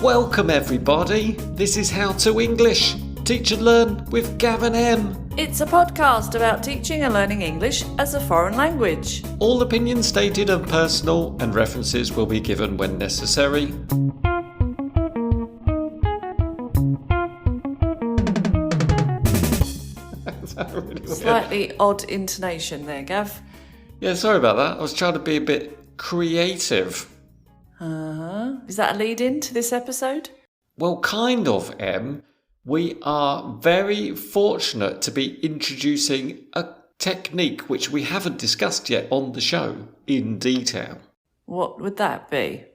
Welcome everybody, this is How to English, Teach and Learn with Gav and Em. It's a podcast about teaching and learning English as a foreign language. All opinions stated are personal and references will be given when necessary. Slightly odd intonation there, Gav. Yeah, sorry about that, I was trying to be a bit creative. Is that a lead-in to this episode? Well, kind of, Em. We are very fortunate to be introducing a technique which we haven't discussed yet on the show in detail. What would that be?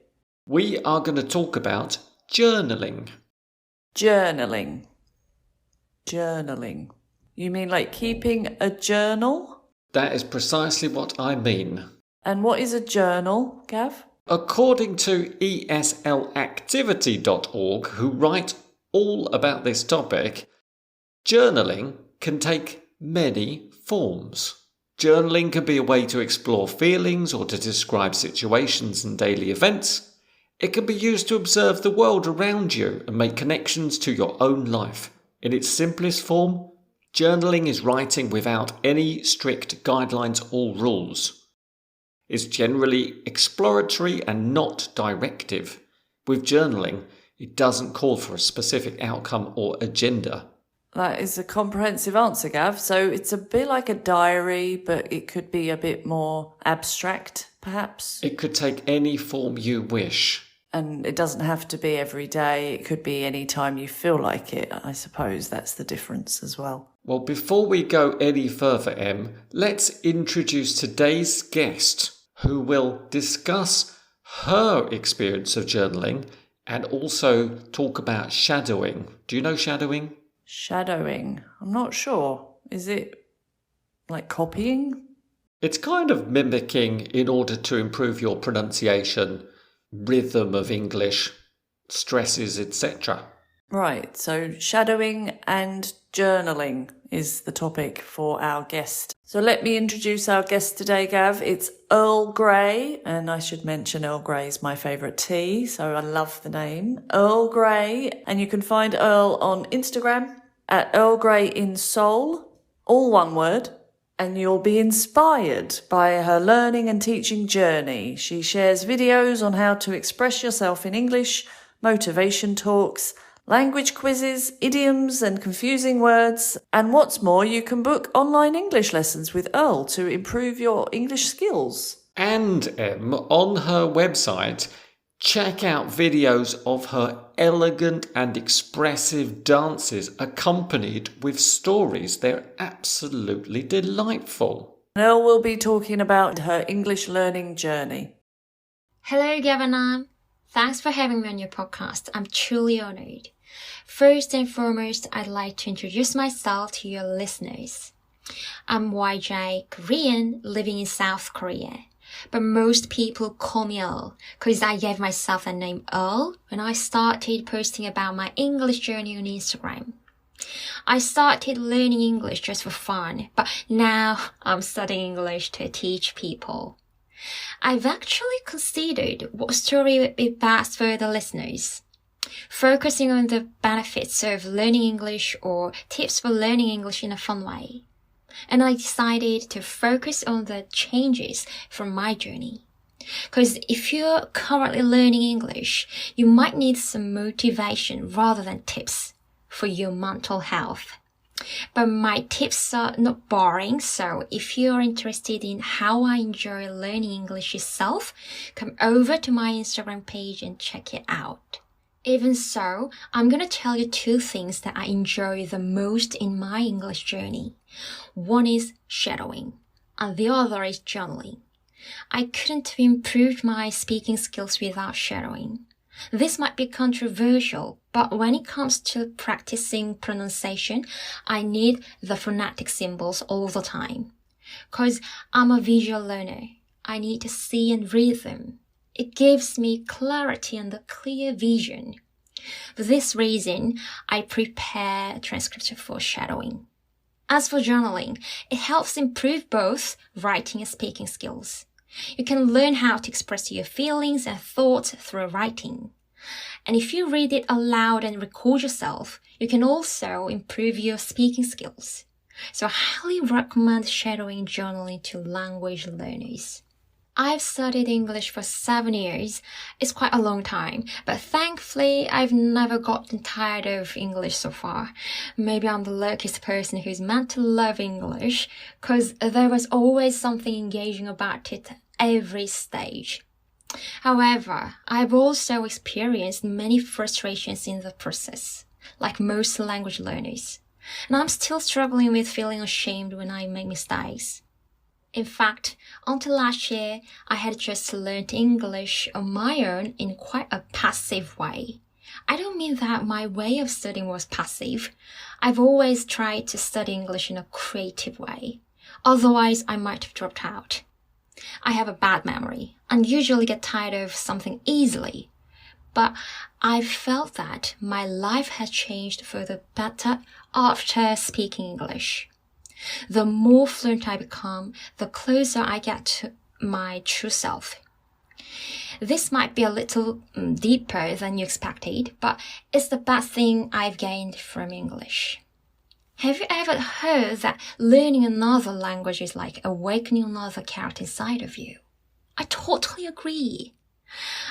We are going to talk about journaling. Journaling. You mean like keeping a journal? That is precisely what I mean. And what is a journal, Gav? According to eslactivity.org, who write all about this topic, journaling can take many forms. Journaling can be a way to explore feelings or to describe situations and daily events. It can be used to observe the world around you and make connections to your own life. In its simplest form, journaling is writing without any strict guidelines or rules. It's generally exploratory and not directive. With journaling, it doesn't call for a specific outcome or agenda. That is a comprehensive answer, Gav. So it's a bit like a diary, but it could be a bit more abstract, perhaps. It could take any form you wish. And it doesn't have to be every day. It could be any time you feel like it. I suppose that's the difference as well. Well, before we go any further, Em, let's introduce today's guest, who will discuss her experience of journaling and also talk about shadowing. Do you know shadowing? Shadowing? I'm not sure. Is it like copying? It's kind of mimicking in order to improve your pronunciation, rhythm of English, stresses, etc. Right, so shadowing and journaling is the topic for our guest. So let me introduce our guest today, Gav. It's Earl Grey, and I should mention Earl Grey is my favourite tea, so I love the name. Earl Grey, and you can find Earl on Instagram at Earl Grey in Seoul, all one word, and you'll be inspired by her learning and teaching journey. She shares videos on how to express yourself in English, motivation talks, language quizzes, idioms and confusing words. And what's more, you can book online English lessons with Earl to improve your English skills. And on her website, check out videos of her elegant and expressive dances accompanied with stories. They're absolutely delightful. Earl will be talking about her English learning journey. Hello, Gav and Em. Thanks for having me on your podcast. I'm truly honored. First and foremost, I'd like to introduce myself to your listeners. I'm YJ, Korean, living in South Korea. But most people call me Earl because I gave myself the name Earl when I started posting about my English journey on Instagram. I started learning English just for fun, but now I'm studying English to teach people. I've actually considered what story would be best for the listeners. Focusing on the benefits of learning English or tips for learning English in a fun way. And I decided to focus on the changes from my journey. Because if you're currently learning English, you might need some motivation rather than tips for your mental health. But my tips are not boring, so if you're interested in how I enjoy learning English yourself, come over to my Instagram page and check it out. Even so, I'm going to tell you two things that I enjoy the most in my English journey. One is shadowing, and the other is journaling. I couldn't have improved my speaking skills without shadowing. This might be controversial, but when it comes to practicing pronunciation, I need the phonetic symbols all the time. 'Cause I'm a visual learner. I need to see and read them. It gives me clarity and a clear vision. For this reason, I prepare a transcript for shadowing. As for journaling, it helps improve both writing and speaking skills. You can learn how to express your feelings and thoughts through writing. And if you read it aloud and record yourself, you can also improve your speaking skills. So I highly recommend shadowing journaling to language learners. I've studied English for 7 years. It's quite a long time, but thankfully I've never gotten tired of English so far. Maybe I'm the luckiest person who's meant to love English, because there was always something engaging about it at every stage. However, I've also experienced many frustrations in the process, like most language learners. And I'm still struggling with feeling ashamed when I make mistakes. In fact, until last year, I had just learned English on my own in quite a passive way. I don't mean that my way of studying was passive. I've always tried to study English in a creative way. Otherwise, I might have dropped out. I have a bad memory and usually get tired of something easily. But I felt that my life has changed for the better after speaking English. The more fluent I become, the closer I get to my true self. This might be a little deeper than you expected, but it's the best thing I've gained from English. Have you ever heard that learning another language is like awakening another character inside of you? I totally agree.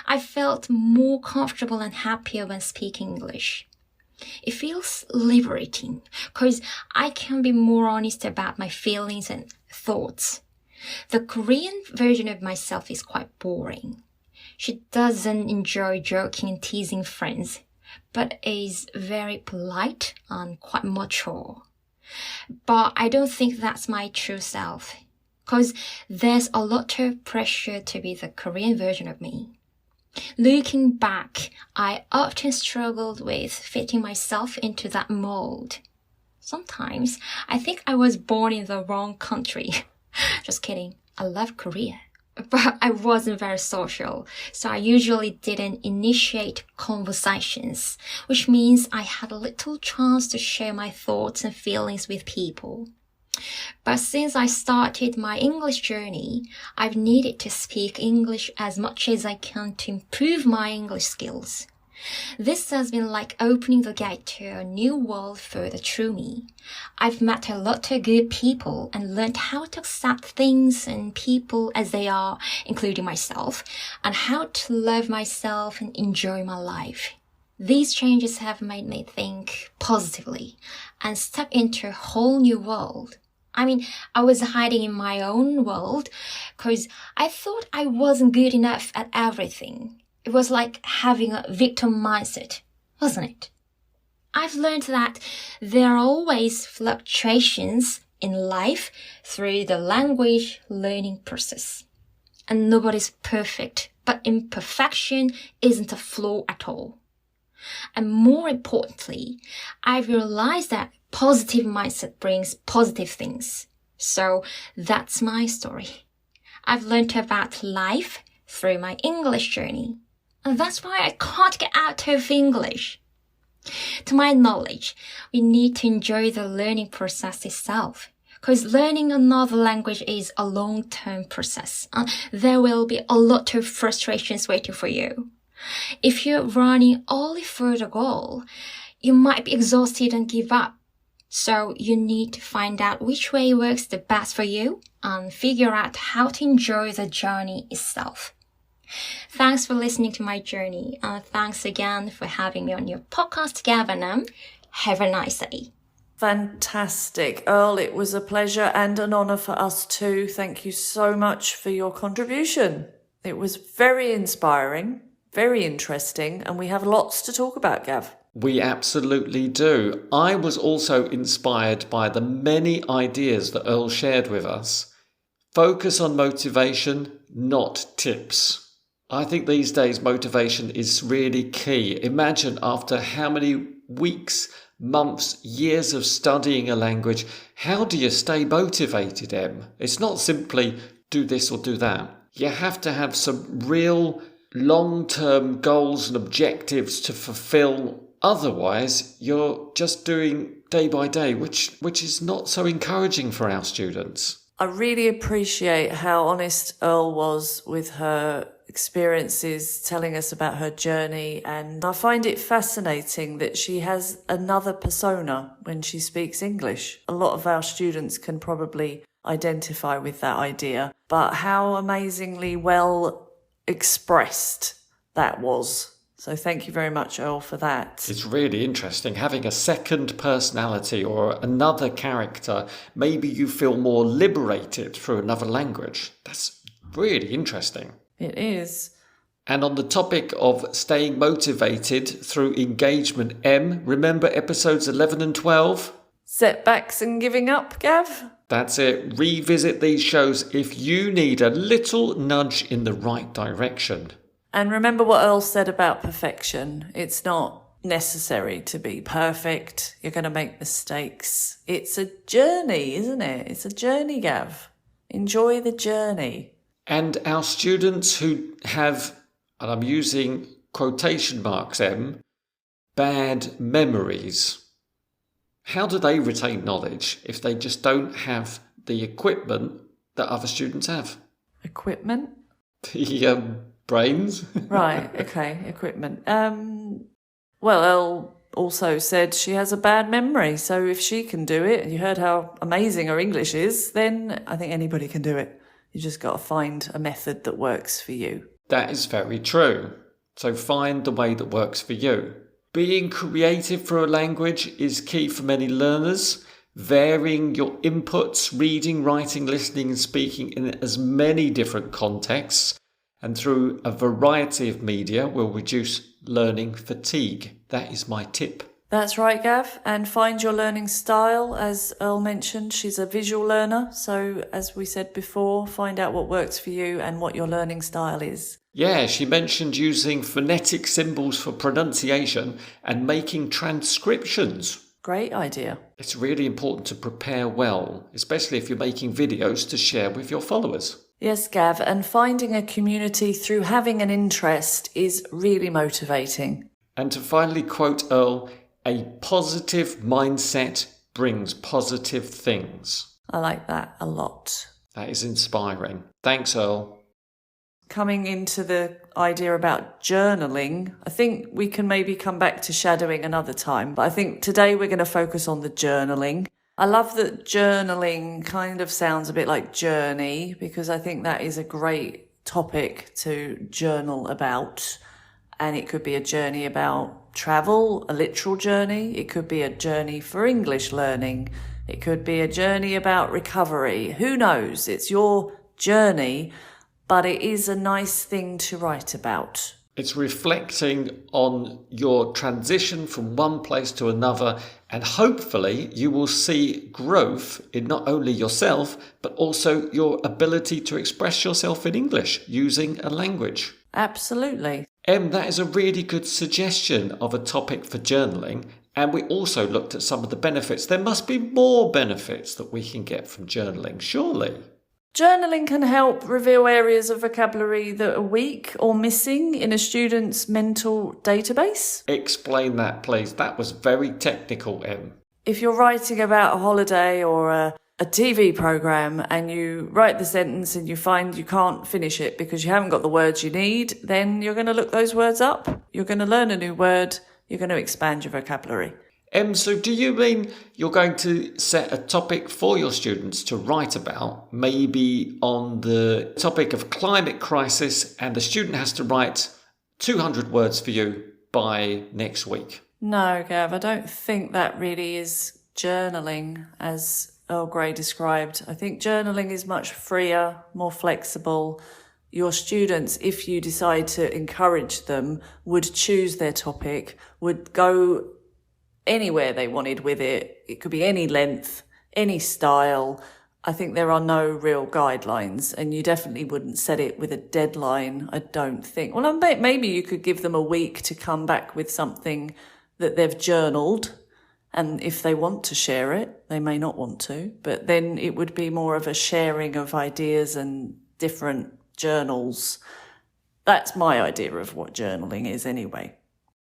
I felt more comfortable and happier when speaking English. It feels liberating because I can be more honest about my feelings and thoughts. The Korean version of myself is quite boring. She doesn't enjoy joking and teasing friends, but is very polite and quite mature. But I don't think that's my true self, because there's a lot of pressure to be the Korean version of me. Looking back, I often struggled with fitting myself into that mold. Sometimes I think I was born in the wrong country. Just kidding, I love Korea. But I wasn't very social, so I usually didn't initiate conversations, which means I had little chance to share my thoughts and feelings with people. But since I started my English journey, I've needed to speak English as much as I can to improve my English skills. This has been like opening the gate to a new world further through me. I've met a lot of good people and learned how to accept things and people as they are, including myself, and how to love myself and enjoy my life. These changes have made me think positively and step into a whole new world. I was hiding in my own world because I thought I wasn't good enough at everything. It was like having a victim mindset, wasn't it? I've learned that there are always fluctuations in life through the language learning process. And nobody's perfect, but imperfection isn't a flaw at all. And more importantly, I've realized that positive mindset brings positive things. So that's my story. I've learned about life through my English journey. And that's why I can't get out of English. To my knowledge, we need to enjoy the learning process itself. Because learning another language is a long-term process. There will be a lot of frustrations waiting for you. If you're running only for the goal, you might be exhausted and give up. So you need to find out which way works the best for you and figure out how to enjoy the journey itself. Thanks for listening to my journey, and thanks again for having me on your podcast, Gav and Em. Have a nice day. Fantastic. Earl, it was a pleasure and an honour for us too. Thank you so much for your contribution. It was very inspiring, very interesting, and we have lots to talk about, Gav. We absolutely do. I was also inspired by the many ideas that Earl shared with us. Focus on motivation, not tips. I think these days motivation is really key. Imagine after how many weeks, months, years of studying a language, how do you stay motivated, Em? It's not simply do this or do that. You have to have some real long-term goals and objectives to fulfill. Otherwise, you're just doing day by day, which is not so encouraging for our students. I really appreciate how honest Earl was with her experiences, telling us about her journey. And I find it fascinating that she has another persona when she speaks English. A lot of our students can probably identify with that idea, but how amazingly well expressed that was. So thank you very much, Earl, for that. It's really interesting having a second personality or another character. Maybe you feel more liberated through another language. That's really interesting. It is. And on the topic of staying motivated through engagement, Em, remember episodes 11 and 12? Setbacks and giving up, Gav? That's it. Revisit these shows if you need a little nudge in the right direction. And remember what Earl said about perfection. It's not necessary to be perfect. You're going to make mistakes. It's a journey, isn't it? It's a journey, Gav. Enjoy the journey. And our students who have, and I'm using quotation marks, Em, bad memories, how do they retain knowledge if they just don't have the equipment that other students have? Equipment? The brains? Right, okay, equipment. Well, Earl also said she has a bad memory, so if she can do it, you heard how amazing her English is, then I think anybody can do it. You just got to find a method that works for you. That is very true. So find the way that works for you. Being creative for a language is key for many learners. Varying your inputs, reading, writing, listening and speaking in as many different contexts and through a variety of media will reduce learning fatigue. That is my tip. That's right, Gav. And find your learning style. As Earl mentioned, she's a visual learner. So as we said before, find out what works for you and what your learning style is. Yeah, she mentioned using phonetic symbols for pronunciation and making transcriptions. Great idea. It's really important to prepare well, especially if you're making videos to share with your followers. Yes, Gav, and finding a community through having an interest is really motivating. And to finally quote Earl, a positive mindset brings positive things. I like that a lot. That is inspiring. Thanks, Earl. Coming into the idea about journaling, I think we can maybe come back to shadowing another time, but I think today we're going to focus on the journaling. I love that journaling kind of sounds a bit like journey, because I think that is a great topic to journal about. And it could be a journey about travel, a literal journey. It could be a journey for English learning. It could be a journey about recovery. Who knows? It's your journey, but it is a nice thing to write about. It's reflecting on your transition from one place to another, and hopefully you will see growth in not only yourself, but also your ability to express yourself in English using a language. Absolutely. Em, that is a really good suggestion of a topic for journaling, and we also looked at some of the benefits. There must be more benefits that we can get from journaling, surely. Journaling can help reveal areas of vocabulary that are weak or missing in a student's mental database. Explain that, please. That was very technical, Em. If you're writing about a holiday or a TV program and you write the sentence and you find you can't finish it because you haven't got the words you need, then you're going to look those words up. You're going to learn a new word. You're going to expand your vocabulary. Em, so do you mean you're going to set a topic for your students to write about, maybe on the topic of climate crisis, and the student has to write 200 words for you by next week? No, Gav, I don't think that really is journaling as Earl Grey described. I think journaling is much freer, more flexible. Your students, if you decide to encourage them, would choose their topic, would go anywhere they wanted with it. It could be any length, any style. I think there are no real guidelines, and you definitely wouldn't set it with a deadline, I don't think. Well, maybe you could give them a week to come back with something that they've journaled, and if they want to share it, they may not want to, but then it would be more of a sharing of ideas and different journals. That's my idea of what journaling is anyway.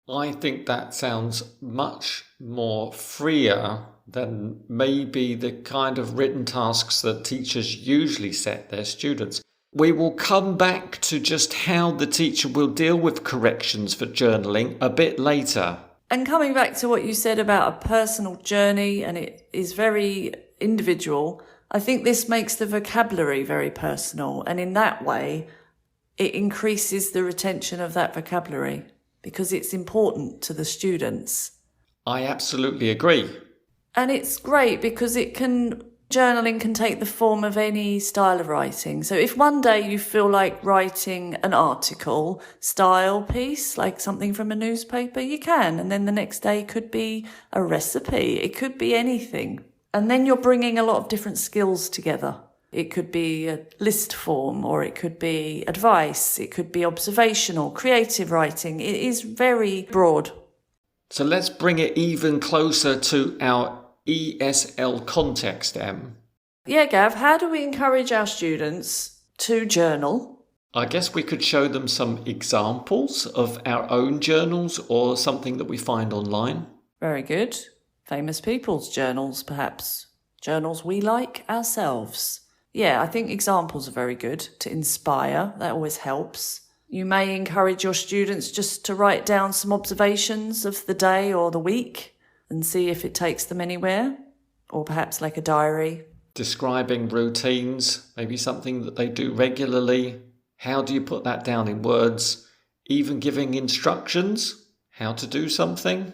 I think that sounds much more freer than maybe the kind of written tasks that teachers usually set their students. We will come back to just how the teacher will deal with corrections for journaling a bit later. And coming back to what you said about a personal journey, and it is very individual, I think this makes the vocabulary very personal. And in that way, it increases the retention of that vocabulary because it's important to the students. I absolutely agree. And it's great because journaling can take the form of any style of writing. So if one day you feel like writing an article style piece, like something from a newspaper, you can. And then the next day could be a recipe. It could be anything. And then you're bringing a lot of different skills together. It could be a list form, or it could be advice. It could be observational, creative writing. It is very broad. So let's bring it even closer to our ESL context, Em. Yeah, Gav, how do we encourage our students to journal? I guess we could show them some examples of our own journals or something that we find online. Very good. Famous people's journals, perhaps. Journals we like ourselves. Yeah, I think examples are very good to inspire. That always helps. You may encourage your students just to write down some observations of the day or the week and see if it takes them anywhere, or perhaps like a diary. Describing routines, maybe something that they do regularly. How do you put that down in words? Even giving instructions, how to do something.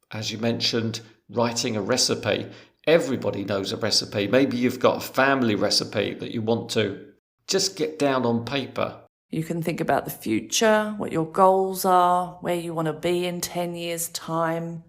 As you mentioned, writing a recipe. Everybody knows a recipe. Maybe you've got a family recipe that you want to just get down on paper. You can think about the future, what your goals are, where you want to be in 10 years' time,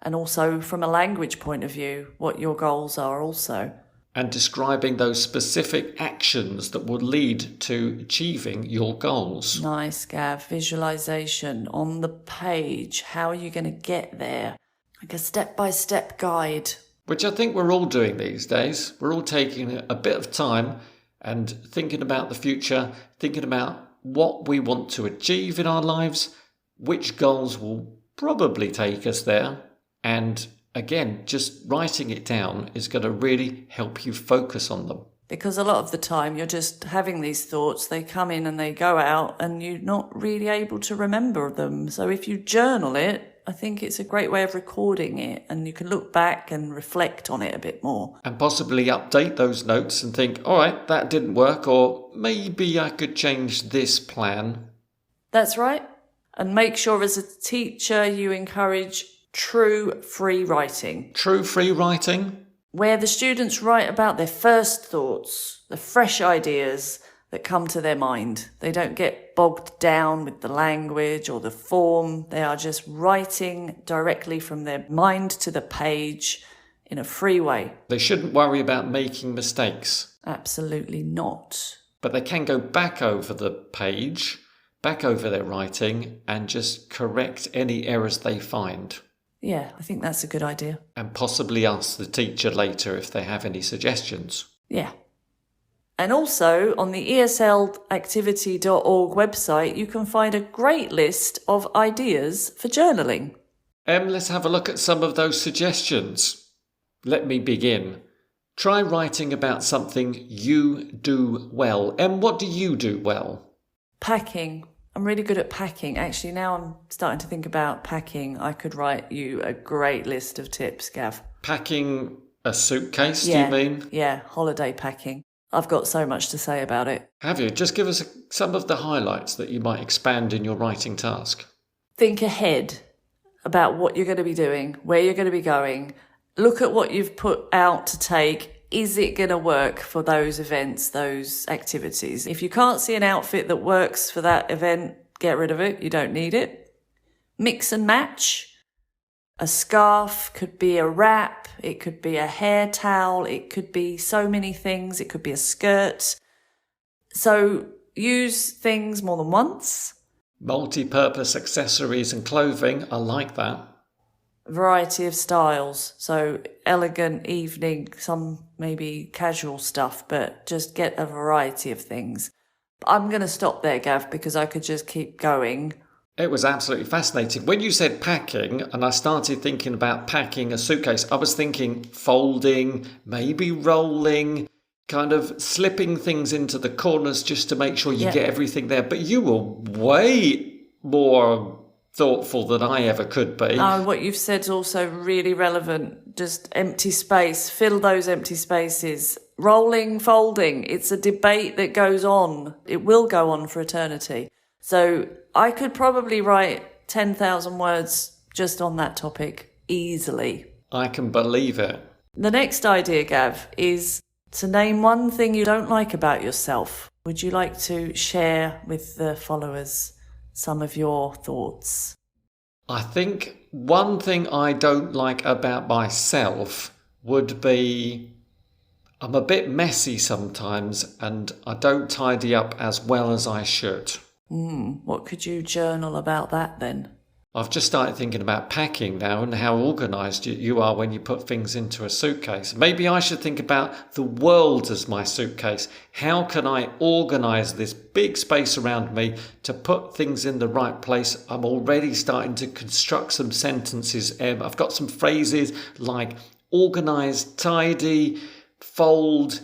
and also from a language point of view, what your goals are also. And describing those specific actions that will lead to achieving your goals. Nice, Gav. Visualization on the page. How are you going to get there? Like a step-by-step guide. Which I think we're all doing these days. We're all taking a bit of time and thinking about the future, thinking about what we want to achieve in our lives, which goals will probably take us there. And again, just writing it down is going to really help you focus on them. Because a lot of the time you're just having these thoughts, they come in and they go out and you're not really able to remember them. So if you journal it, I think it's a great way of recording it, and you can look back and reflect on it a bit more. And possibly update those notes and think, all right, that didn't work, or maybe I could change this plan. That's right. And make sure as a teacher you encourage true free writing. True free writing? Where the students write about their first thoughts, the fresh ideas that come to their mind. They don't get bogged down with the language or the form. They are just writing directly from their mind to the page in a free way. They shouldn't worry about making mistakes. Absolutely not. But they can go back over the page, back over their writing, and just correct any errors they find. Yeah, I think that's a good idea. And possibly ask the teacher later if they have any suggestions. Yeah. And also on the eslactivity.org website, you can find a great list of ideas for journaling. Let's have a look at some of those suggestions. Let me begin. Try writing about something you do well. What do you do well? Packing. I'm really good at packing. Actually, now I'm starting to think about packing. I could write you a great list of tips, Gav. Packing a suitcase, Yeah, do you mean? Yeah, holiday packing. I've got so much to say about it. Have you? Just give us some of the highlights that you might expand in your writing task. Think ahead about what you're going to be doing, where you're going to be going. Look at what you've put out to take. Is it going to work for those events, those activities? If you can't see an outfit that works for that event, get rid of it. You don't need it. Mix and match. A scarf could be a wrap. It could be a hair towel. It could be so many things. It could be a skirt. So use things more than once. Multi-purpose accessories and clothing. I like that. Variety of styles. So elegant, evening, some maybe casual stuff, but just get a variety of things. I'm going to stop there, Gav, because I could just keep going. It was absolutely fascinating. When you said packing, and I started thinking about packing a suitcase, I was thinking folding, maybe rolling, kind of slipping things into the corners just to make sure you get everything there. But you were way more thoughtful than I ever could be. What you've said is also really relevant. Just empty space, fill those empty spaces. Rolling, folding, it's a debate that goes on. It will go on for eternity. So I could probably write 10,000 words just on that topic easily. I can believe it. The next idea, Gav, is to name one thing you don't like about yourself. Would you like to share with the followers some of your thoughts? I think one thing I don't like about myself would be I'm a bit messy sometimes and I don't tidy up as well as I should. What could you journal about that then? I've just started thinking about packing now and how organised you are when you put things into a suitcase. Maybe I should think about the world as my suitcase. How can I organise this big space around me to put things in the right place? I'm already starting to construct some sentences. I've got some phrases like organised, tidy, fold,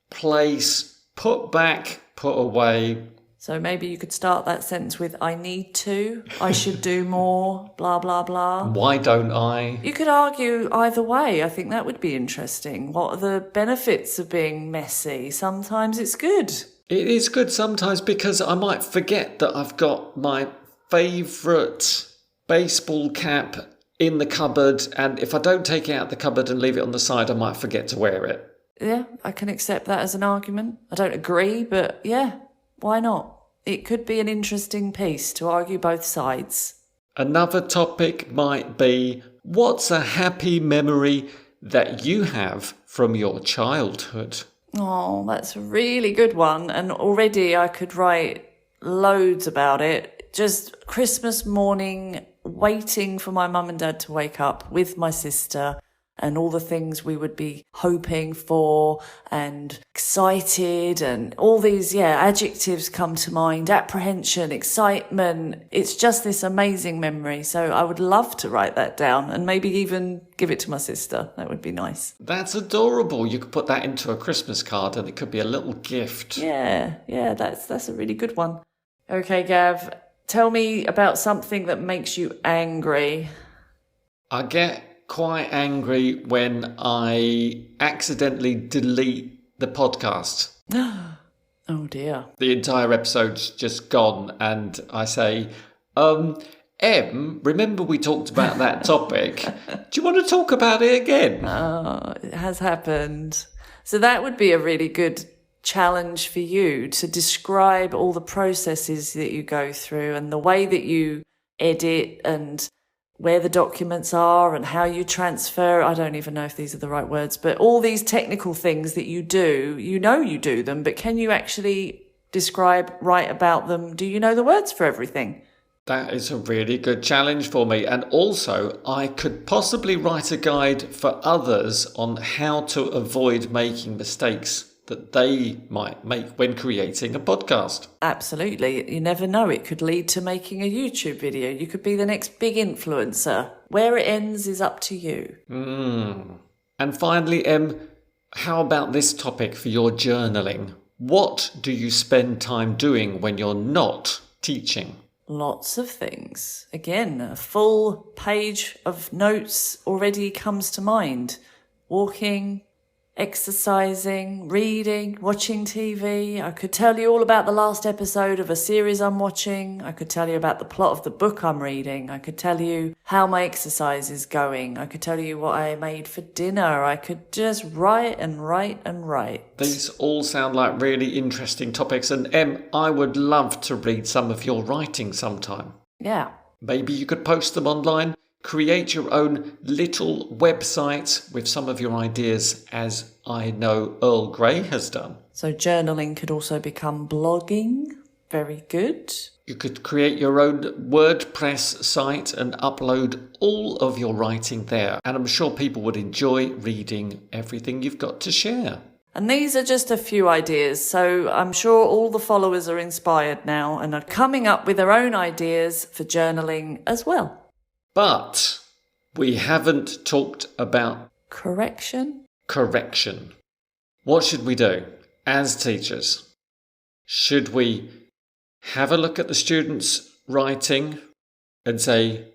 place, put back, put away. So maybe you could start that sentence with, I need to, I should do more, blah, blah, blah. Why don't I? You could argue either way. I think that would be interesting. What are the benefits of being messy? Sometimes it's good. It is good sometimes because I might forget that I've got my favourite baseball cap in the cupboard, and if I don't take it out of the cupboard and leave it on the side, I might forget to wear it. Yeah, I can accept that as an argument. I don't agree, but yeah, why not? It could be an interesting piece to argue both sides. Another topic might be, what's a happy memory that you have from your childhood? Oh, that's a really good one. And already I could write loads about it. Just Christmas morning, waiting for my mum and dad to wake up with my sister, and all the things we would be hoping for and excited, and all these, adjectives come to mind. Apprehension, excitement. It's just this amazing memory. So I would love to write that down and maybe even give it to my sister. That would be nice. That's adorable. You could put that into a Christmas card and it could be a little gift. Yeah, that's a really good one. Okay, Gav, tell me about something that makes you angry. I get quite angry when I accidentally delete the podcast. Oh dear. The entire episode's just gone and I say, Em, remember we talked about that topic? Do you want to talk about it again? Oh, it has happened. So that would be a really good challenge for you to describe all the processes that you go through and the way that you edit and where the documents are and how you transfer. I don't even know if these are the right words, but all these technical things that you do, you know you do them, but can you actually write about them? Do you know the words for everything? That is a really good challenge for me. And also, I could possibly write a guide for others on how to avoid making mistakes that they might make when creating a podcast. Absolutely. You never know. It could lead to making a YouTube video. You could be the next big influencer. Where it ends is up to you. And finally, Em, how about this topic for your journaling? What do you spend time doing when you're not teaching? Lots of things. Again, a full page of notes already comes to mind. Walking, exercising, reading, watching TV. I could tell you all about the last episode of a series I'm watching. I could tell you about the plot of the book I'm reading. I could tell you how my exercise is going. I could tell you what I made for dinner. I could just write and write and write. These all sound like really interesting topics. And Em, I would love to read some of your writing sometime. Yeah. Maybe you could post them online. Create your own little website with some of your ideas, as I know Earl Grey has done. So journaling could also become blogging. Very good. You could create your own WordPress site and upload all of your writing there. And I'm sure people would enjoy reading everything you've got to share. And these are just a few ideas, so I'm sure all the followers are inspired now and are coming up with their own ideas for journaling as well. But we haven't talked about correction. What should we do as teachers? Should we have a look at the students' writing and say,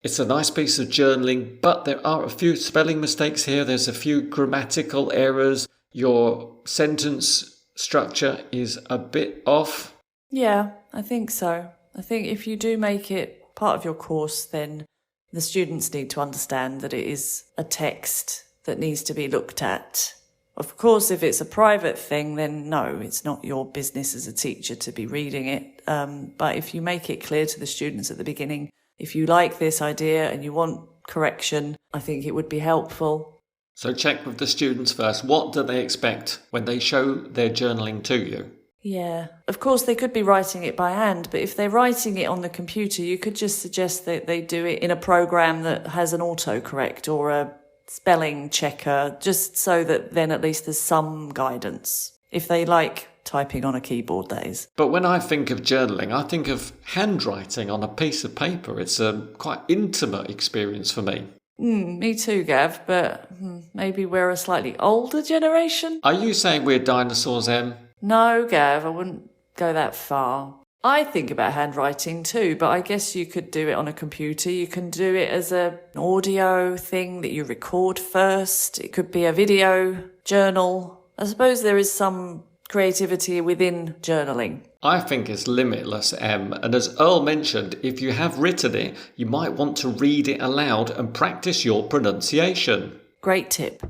it's a nice piece of journaling, but there are a few spelling mistakes here, there's a few grammatical errors, your sentence structure is a bit off? Yeah, I think so. I think if you do make it part of your course, then the students need to understand that it is a text that needs to be looked at. Of course, if it's a private thing, then no, it's not your business as a teacher to be reading it. But if you make it clear to the students at the beginning, if you like this idea and you want correction, I think it would be helpful. So check with the students first. What do they expect when they show their journaling to you? Yeah. Of course, they could be writing it by hand, but if they're writing it on the computer, you could just suggest that they do it in a program that has an autocorrect or a spelling checker, just so that then at least there's some guidance. If they like typing on a keyboard, that is. But when I think of journaling, I think of handwriting on a piece of paper. It's a quite intimate experience for me. Me too, Gav, but maybe we're a slightly older generation? Are you saying we're dinosaurs, Em? No, Gav, I wouldn't go that far. I think about handwriting too, but I guess you could do it on a computer. You can do it as an audio thing that you record first. It could be a video journal. I suppose there is some creativity within journaling. I think it's limitless, Em. And as Earl mentioned, if you have written it, you might want to read it aloud and practice your pronunciation. Great tip.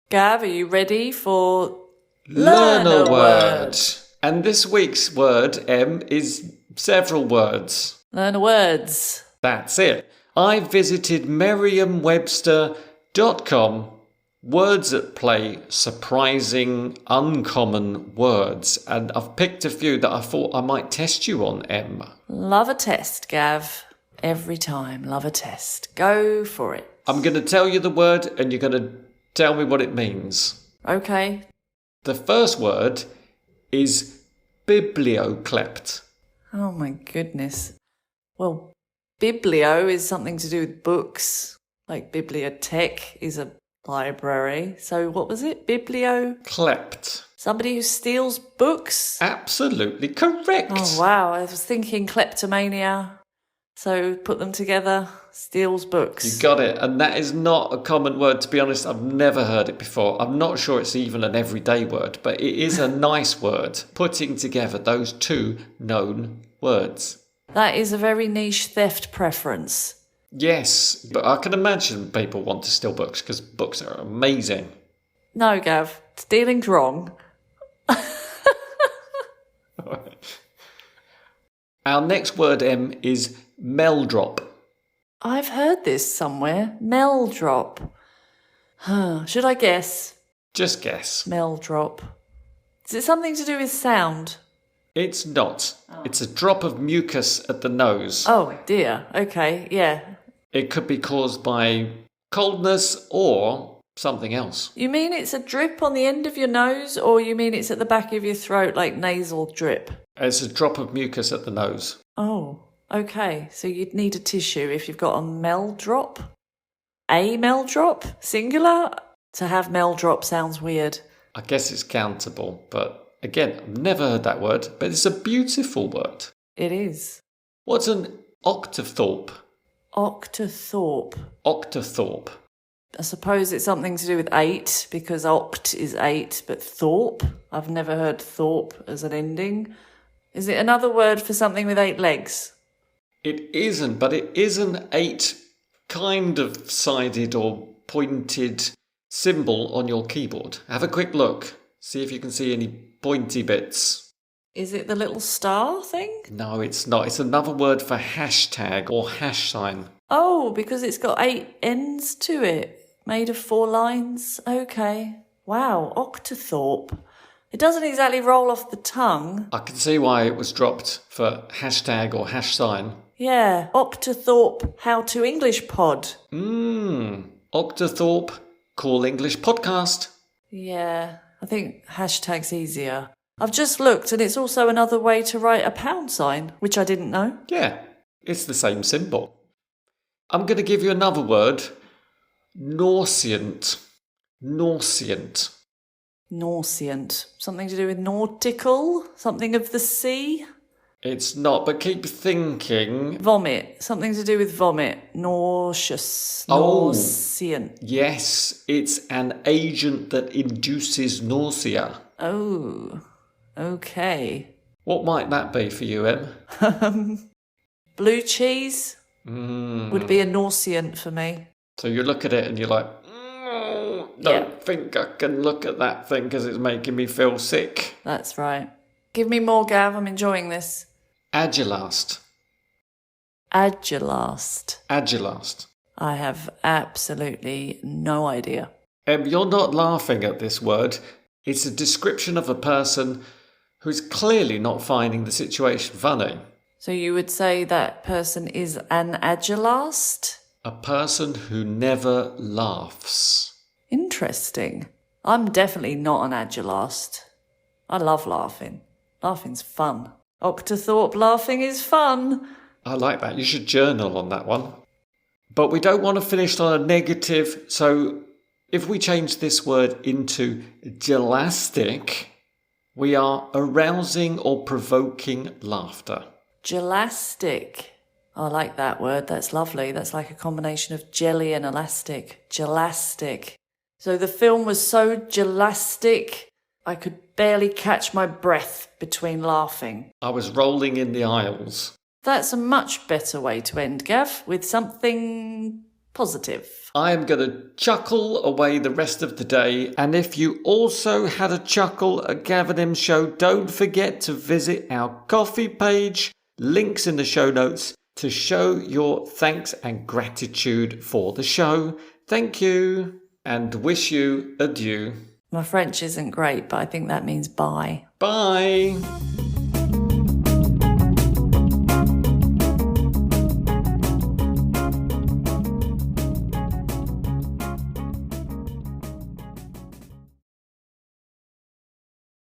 Gav, are you ready for Learn a word. And this week's word, Em, is several words. Learn a words. That's it. I visited merriam-webster.com. Words at play, surprising, uncommon words. And I've picked a few that I thought I might test you on, Em. Love a test, Gav. Every time, love a test. Go for it. I'm going to tell you the word and you're going to tell me what it means. Okay. The first word is biblioclept. Oh my goodness. Well, biblio is something to do with books, like bibliothèque is a library. So what was it? Clept. Somebody who steals books? Absolutely correct. Oh wow, I was thinking kleptomania. So put them together, steals books. You got it. And that is not a common word. To be honest, I've never heard it before. I'm not sure it's even an everyday word, but it is a nice word, putting together those two known words. That is a very niche theft preference. Yes, but I can imagine people want to steal books because books are amazing. No, Gav, stealing's wrong. Our next word, Em, is meldrop. I've heard this somewhere. Meldrop. Should I guess? Just guess. Meldrop. Is it something to do with sound? It's not. It's a drop of mucus at the nose. Oh dear. Okay, yeah. It could be caused by coldness or something else. You mean it's a drip on the end of your nose, or you mean it's at the back of your throat, like nasal drip? It's a drop of mucus at the nose. Oh, okay. So you'd need a tissue if you've got a meldrop? A meldrop? Singular? To have meldrop sounds weird. I guess it's countable, but again, I've never heard that word, but it's a beautiful word. It is. What's an octothorpe? Octothorpe. Octothorpe. I suppose it's something to do with 8, because oct is 8, but thorpe, I've never heard thorpe as an ending. Is it another word for something with 8 legs? It isn't, but it is an 8 kind of sided or pointed symbol on your keyboard. Have a quick look. See if you can see any pointy bits. Is it the little star thing? No, it's not. It's another word for hashtag or hash sign. Oh, because it's got 8 ends to it, made of 4 lines. Okay. Wow, octothorpe. It doesn't exactly roll off the tongue. I can see why it was dropped for hashtag or hash sign. Yeah, Octothorpe How to English Pod. Octothorpe Cool English Podcast. Yeah, I think hashtag's easier. I've just looked and it's also another way to write a pound sign, which I didn't know. Yeah, it's the same symbol. I'm going to give you another word. Nauseant. Nauseant. Nauseant. Something to do with nautical? Something of the sea? It's not, but keep thinking. Vomit. Something to do with vomit. Nauseous. Oh. Nauseant. Yes, it's an agent that induces nausea. Oh, okay. What might that be for you, Em? Blue cheese would be a nauseant for me. So you look at it and you're like, don't think I can look at that thing because it's making me feel sick. That's right. Give me more, Gav. I'm enjoying this. Agilast. Agilast. Agilast. I have absolutely no idea. You're not laughing at this word. It's a description of a person who's clearly not finding the situation funny. So you would say that person is an agilast? A person who never laughs. Interesting. I'm definitely not an agilast. I love laughing. Laughing's fun. Octothorpe, laughing is fun. I like that. You should journal on that one. But we don't want to finish on a negative, so if we change this word into gelastic, we are arousing or provoking laughter. Gelastic. I like that word. That's lovely. That's like a combination of jelly and elastic. Gelastic. So the film was so gelastic, I could barely catch my breath between laughing. I was rolling in the aisles. That's a much better way to end, Gav, with something positive. I am going to chuckle away the rest of the day. And if you also had a chuckle at Gav and Em show, don't forget to visit our coffee page. Links in the show notes to show your thanks and gratitude for the show. Thank you and wish you adieu. My French isn't great, but I think that means bye. Bye.